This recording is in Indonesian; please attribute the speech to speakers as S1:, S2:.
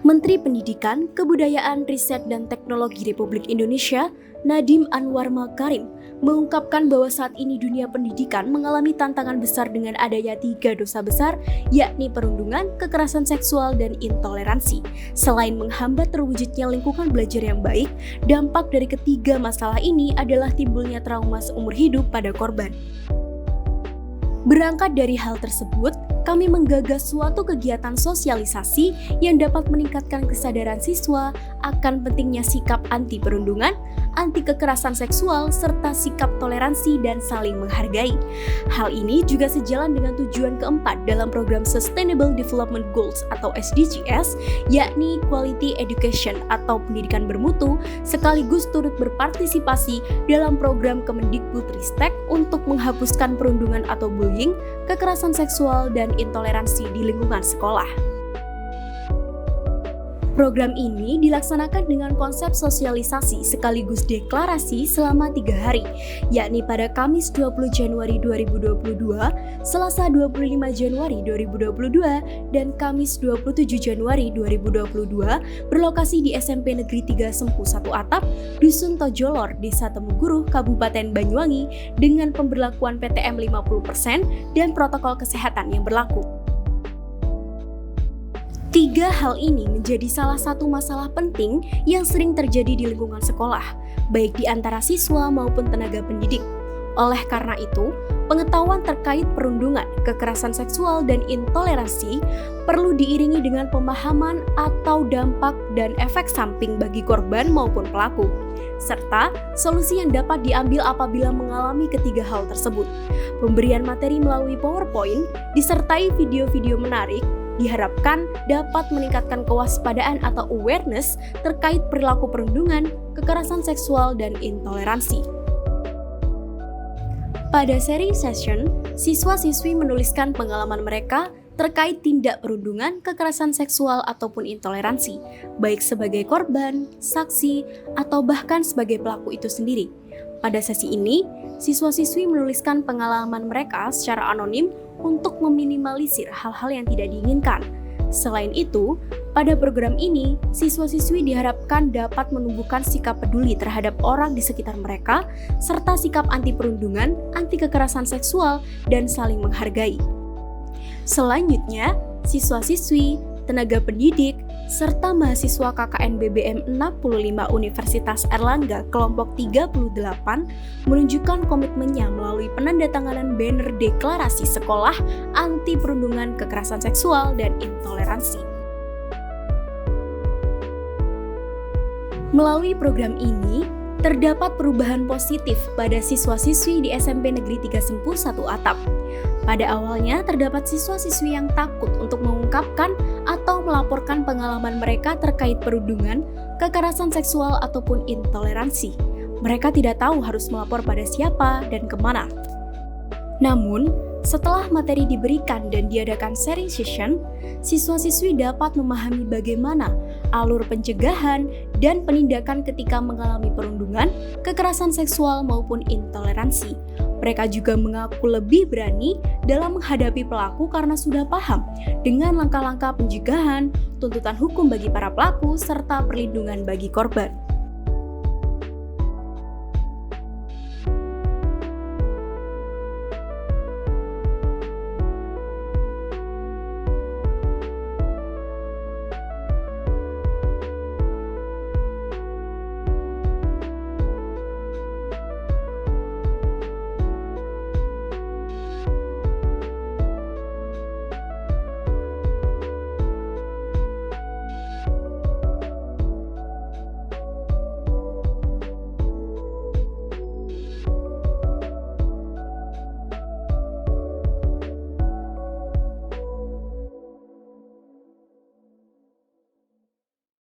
S1: Menteri Pendidikan, Kebudayaan, Riset, dan Teknologi Republik Indonesia, Nadiem Anwar Makarim, mengungkapkan bahwa saat ini dunia pendidikan mengalami tantangan besar dengan adanya 3 dosa besar, yakni perundungan, kekerasan seksual, dan intoleransi. Selain menghambat terwujudnya lingkungan belajar yang baik, dampak dari ketiga masalah ini adalah timbulnya trauma seumur hidup pada korban. Berangkat dari hal tersebut, kami menggagas suatu kegiatan sosialisasi yang dapat meningkatkan kesadaran siswa akan pentingnya sikap anti perundungan, anti kekerasan seksual, serta sikap toleransi dan saling menghargai. Hal ini juga sejalan dengan tujuan keempat dalam program Sustainable Development Goals atau SDGs, yakni Quality Education atau pendidikan bermutu, sekaligus turut berpartisipasi dalam program Kemendikbudristek untuk menghapuskan perundungan atau bullying, kekerasan seksual, dan intoleransi di lingkungan sekolah. Program ini dilaksanakan dengan konsep sosialisasi sekaligus deklarasi selama 3 hari, yakni pada Kamis 20 Januari 2022, Selasa 25 Januari 2022, dan Kamis 27 Januari 2022 berlokasi di SMP Negeri 3 Sempu 1 Atap, Dusun Tojolor, Desa Temuguruh, Kabupaten Banyuwangi dengan pemberlakuan PTM 50% dan protokol kesehatan yang berlaku. 3 hal ini menjadi salah satu masalah penting yang sering terjadi di lingkungan sekolah, baik di antara siswa maupun tenaga pendidik. Oleh karena itu, pengetahuan terkait perundungan, kekerasan seksual, dan intoleransi perlu diiringi dengan pemahaman atau dampak dan efek samping bagi korban maupun pelaku, serta solusi yang dapat diambil apabila mengalami ketiga hal tersebut. Pemberian materi melalui PowerPoint disertai video-video menarik diharapkan dapat meningkatkan kewaspadaan atau awareness terkait perilaku perundungan, kekerasan seksual, dan intoleransi. Pada seri session, siswa-siswi menuliskan pengalaman mereka terkait tindak perundungan, kekerasan seksual, ataupun intoleransi, baik sebagai korban, saksi, atau bahkan sebagai pelaku itu sendiri. Pada sesi ini, siswa-siswi menuliskan pengalaman mereka secara anonim untuk meminimalisir hal-hal yang tidak diinginkan. Selain itu, pada program ini, siswa-siswi diharapkan dapat menumbuhkan sikap peduli terhadap orang di sekitar mereka, serta sikap anti perundungan, anti kekerasan seksual, dan saling menghargai. Selanjutnya, siswa-siswi, tenaga pendidik, serta mahasiswa KKN BBM 65 Universitas Airlangga kelompok 38 menunjukkan komitmennya melalui penandatanganan banner deklarasi sekolah anti perundungan, kekerasan seksual, dan intoleransi. Melalui program ini, terdapat perubahan positif pada siswa-siswi di SMP Negeri 3 Sempu 1 Atap. Pada awalnya, terdapat siswa-siswi yang takut untuk mengungkapkan atau melaporkan pengalaman mereka terkait perundungan, kekerasan seksual, ataupun intoleransi. Mereka tidak tahu harus melapor pada siapa dan kemana. Namun, setelah materi diberikan dan diadakan sharing session, siswa-siswi dapat memahami bagaimana alur pencegahan dan penindakan ketika mengalami perundungan, kekerasan seksual, maupun intoleransi. Mereka juga mengaku lebih berani dalam menghadapi pelaku karena sudah paham dengan langkah-langkah pencegahan, tuntutan hukum bagi para pelaku, serta perlindungan bagi korban.